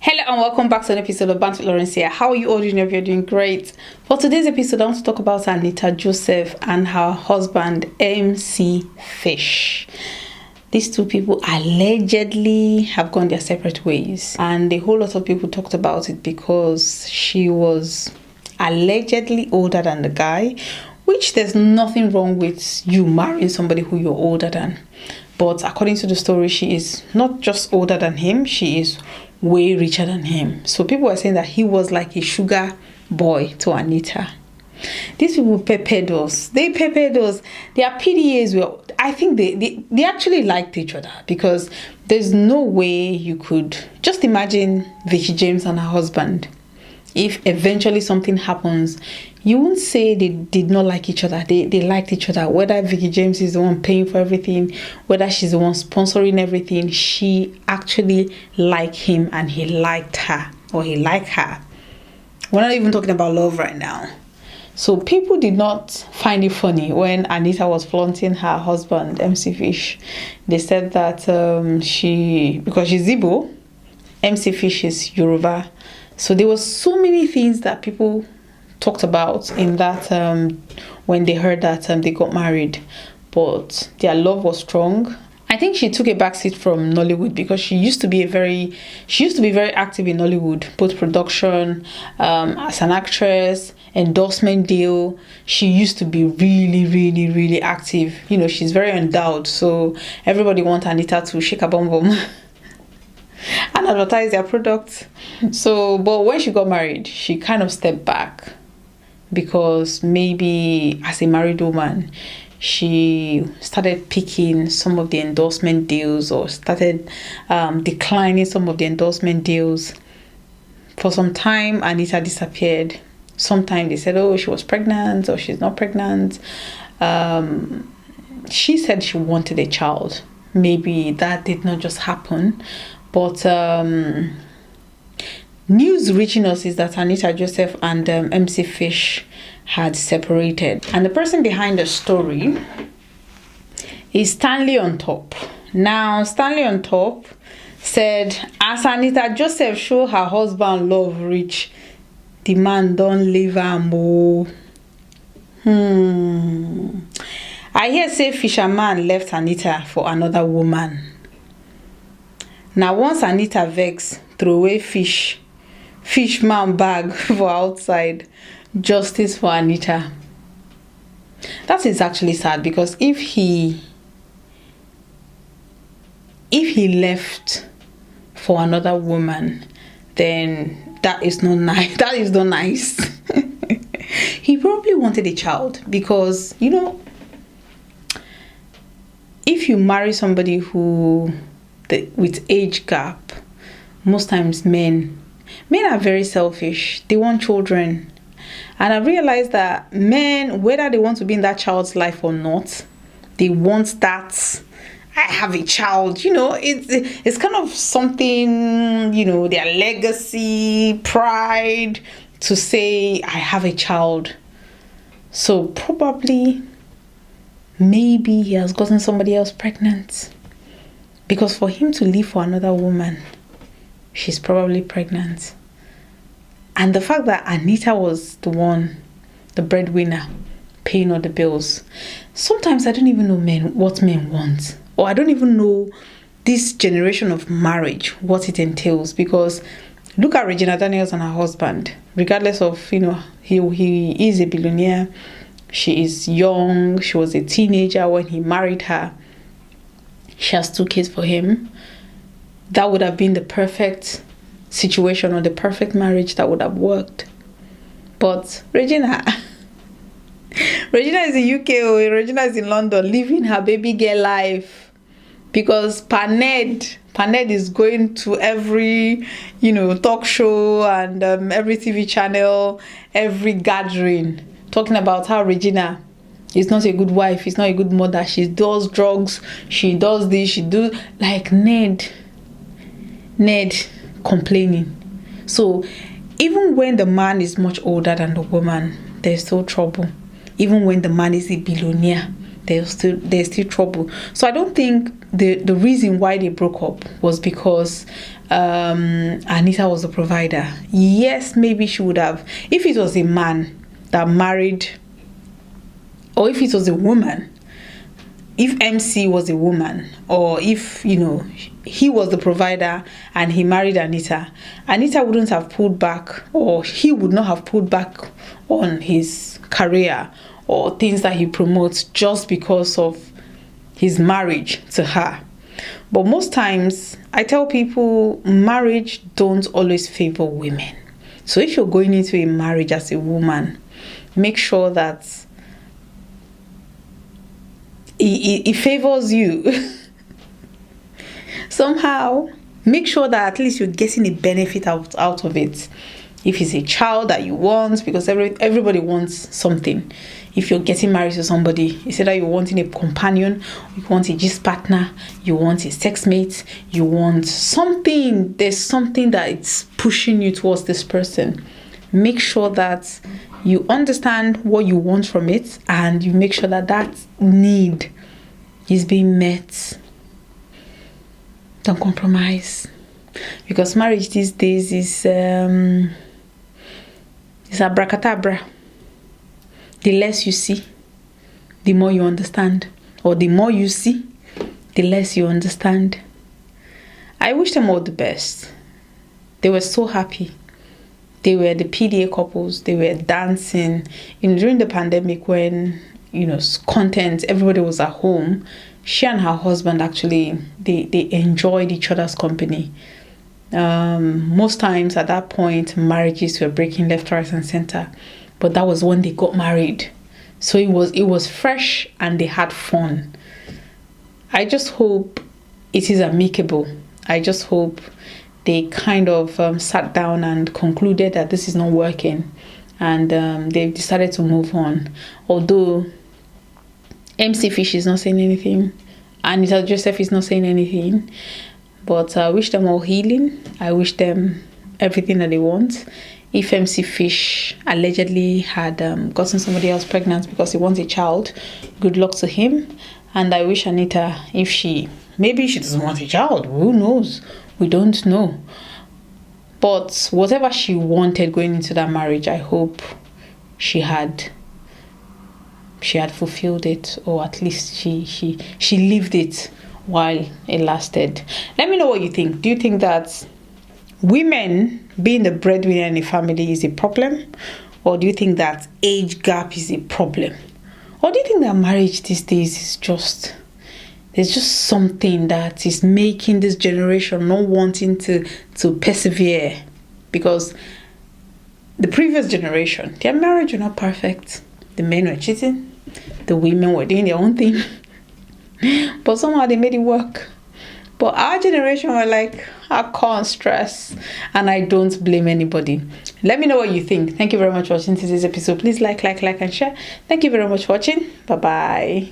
Hello and welcome back to an episode of Bantz with Lawrencia. How are you all doing? If you're doing great. For today's episode, I want to talk about Anita Joseph and her husband MC Fish. These two people allegedly have gone their separate ways, and a whole lot of people talked about it because she was allegedly older than the guy, which there's nothing wrong with you marrying somebody who you're older than. But according to the story, she is not just older than him, she is way richer than him. So people were saying that he was like a sugar boy to Anita. These people peppered us. They peppered us. Their PDAs were, I think they actually liked each other, because there's no way you could just imagine Vicky James and her husband. If eventually something happens, you won't say they did not like each other. They liked each other. Whether Vicky James is the one paying for everything, whether she's the one sponsoring everything, she actually liked him and he liked her, or he liked her. We're not even talking about love right now. So people did not find it funny when Anita was flaunting her husband, MC Fish. They said that because she's Igbo, MC Fish is Yoruba. So there was so many things that people talked about in that when they heard that they got married, but their love was strong. I think she took a backseat from Nollywood because she used to be very active in Nollywood, both production, as an actress, endorsement deal. She used to be really active. You know, she's very endowed, so everybody wants Anita to shake a bum bum and advertise their products. So, but when she got married, she kind of stepped back, because maybe as a married woman, she started picking some of the endorsement deals, or started declining some of the endorsement deals. For some time, Anita disappeared. Sometimes they said, oh, she was pregnant, or she's not pregnant. She said she wanted a child. Maybe that did not just happen. But news reaching us is that Anita Joseph and MC Fish had separated. And the person behind the story is Stanley on Top. Now, Stanley on Top said, as Anita Joseph show her husband love reach, the man don't leave her more. I hear say fisherman left Anita for another woman. Now, once Anita vex, throw away fishman bag for outside. Justice for Anita. That is actually sad, because if he left for another woman, then that is not nice. That is not nice. He probably wanted a child, because, you know, if you marry somebody with age gap, most times men are very selfish. They want children. And I've realized that men, whether they want to be in that child's life or not, they want that, I have a child, you know, it's kind of something, you know, their legacy, pride, to say, I have a child. So probably, maybe he has gotten somebody else pregnant. Because for him to leave for another woman, she's probably pregnant. And the fact that Anita was the breadwinner, paying all the bills. Sometimes I don't even know what men want. Or I don't even know this generation of marriage, what it entails. Because look at Regina Daniels and her husband. Regardless of, you know, he is a billionaire. She is young. She was a teenager when he married her. She has 2 kids for him. That would have been the perfect situation, or the perfect marriage that would have worked. But Regina is in UK, or Regina is in London, living her baby girl life, because Paned is going to every, you know, talk show and every TV channel, every gathering, talking about how Regina is not a good wife, is not a good mother, she does drugs, she does this, she do, like Ned complaining. So even when the man is much older than the woman, there's still trouble. Even when the man is a billionaire, there's still trouble. So I don't think the reason why they broke up was because Anita was the provider, yes, maybe she would have. If it was a man that married, or if it was a woman, if MC was a woman, or if, he was the provider and he married Anita wouldn't have pulled back, or he would not have pulled back on his career or things that he promotes just because of his marriage to her. But most times, I tell people, marriage don't always favor women. So if you're going into a marriage as a woman, make sure that it favors you. Somehow, make sure that at least you're getting a benefit out of it. If it's a child that you want, because everybody wants something. If you're getting married to somebody, it's either you're wanting a companion, you want a gist partner, you want a sex mate, you want something. There's something that it's pushing you towards this person. Make sure that you understand what you want from it, and you make sure that that need is being met. Don't compromise, because marriage these days is abracadabra. The less you see, the more you understand, or the more you see, the less you understand. I wish them all the best. They were so happy. They were the PDA couples. They were dancing. During the pandemic, when content, everybody was at home. She and her husband actually they enjoyed each other's company. Most times at that point, marriages were breaking left, right, and center. But that was when they got married. So it was fresh and they had fun. I just hope it is amicable. I just hope they kind of sat down and concluded that this is not working. And they've decided to move on. Although MC Fish is not saying anything. Anita Joseph is not saying anything. But I wish them all healing. I wish them everything that they want. If MC Fish allegedly had gotten somebody else pregnant because he wants a child, good luck to him. And I wish Anita, maybe she doesn't want a child. Who knows? We don't know. But whatever she wanted going into that marriage, I hope she had fulfilled it, or at least she lived it while it lasted. Let me know what you think. Do you think that women being the breadwinner in a family is a problem? Or do you think that age gap is a problem? Or do you think that marriage these days is there's just something that is making this generation not wanting to persevere? Because the previous generation, their marriage were not perfect. The men were cheating. The women were doing their own thing. But somehow they made it work. But our generation were like, I can't stress. And I don't blame anybody. Let me know what you think. Thank you very much for watching today's episode. Please like, and share. Thank you very much for watching. Bye-bye.